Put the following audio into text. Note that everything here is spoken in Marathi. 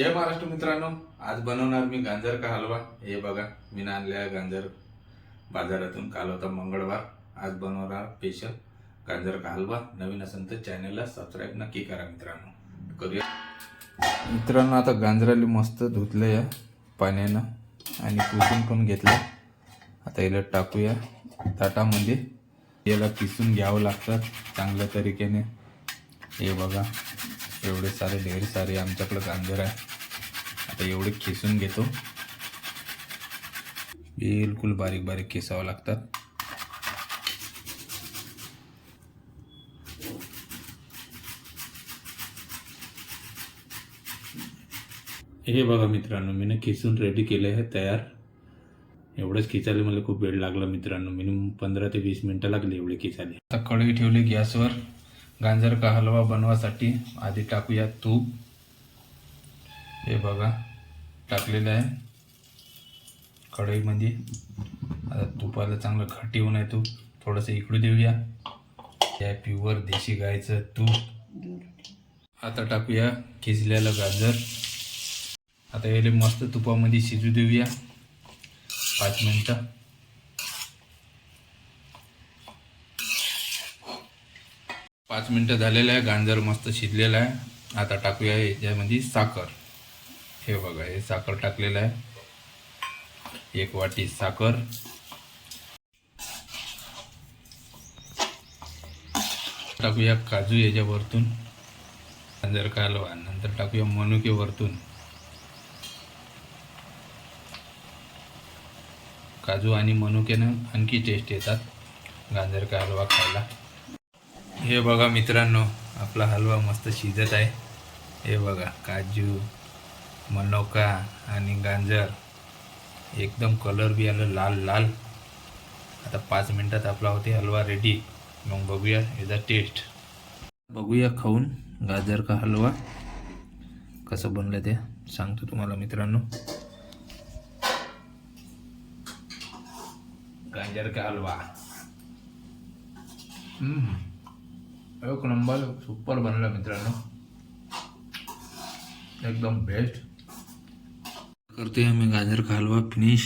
जय महाराष्ट्र मित्रांनो, आज बनवणार मी गाजर का हलवा। हे बघा, मी आणल्या गाजर बाजारातून, काल होता मंगळवार। आज बनवणार स्पेशल गाजर का हलवा। नवीन असेल तर चॅनलला सबस्क्राइब नक्की करा मित्रांनो। करूया मित्रांनो, आता गाजराला मस्त धुतलं या पाण्यानं आणि पुसून पण घेतलं। आता याला टाकूया ताटामध्ये। याला पिसून घ्यावं लागतं चांगल्या तरीकेने। हे बघा, एवढे सारे ढेर सारे आमच्याकडे गाजर आहे। आता एवढे खिसून घेतो, बिलकुल बारीक बारीक खिसावं लागतात। हे बघा मित्रांनो, मी खिसून रेडी केले आहे तयार। एवढंच खिचायला मला खूप वेळ लागला मित्रांनो, मिनिमम 15 ते 20 मिनिटं लागली एवढे खिचायला। आता कढई ठेवली गॅसवर गाजर का हलवा बनवासाठी। आधी टाकूया तूप। हे बघा, टाकलेलं आहे कढईमध्ये। आता तुपाला चांगलं घट्ट येऊ नये तूप, थोडंसं इकडू देऊया। या प्युअर देशी गायचं तूप। आता टाकूया खिसलेलं गाजर। आता याला मस्त तुपामध्ये शिजू देऊया 5 मिनिटं। पाच मिनिटं झालेलं आहे, गाजर मस्त शिजलेलं आहे। आता टाकूया याच्यामध्ये साखर। हे बघा, हे साखर टाकलेलं आहे, 1 वाटी साखर। टाकूया काजू याच्यावरतून, गाजर का हलवा। नंतर टाकूया मनुके वरतून। काजू आणि मनुकेनं आणखी टेस्ट येतात गाजर का हलवा खायला। हे बघा मित्रांनो, आपला हलवा मस्त शिजत आहे। हे बघा, काजू, मनुका आणि गाजर एकदम कलर बी आलं लाल लाल। आता 5 मिनिटात आपला होते हलवा रेडी। मग बघूया याचा टेस्ट। बघूया खाऊन गाजर का हलवा कसं बनलं ते सांगतो तुम्हाला मित्रांनो। गाजर का हलवा एक नंबर, सुपर बनला मित्रांनो, एकदम बेस्ट। करते हैं मैं गाजर का हलवा फिनिश।